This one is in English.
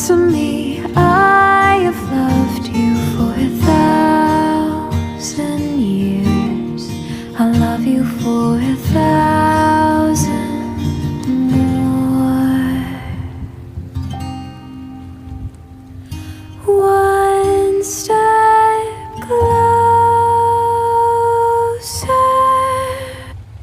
to me. I have loved you for 1,000 years. I love you for 1,000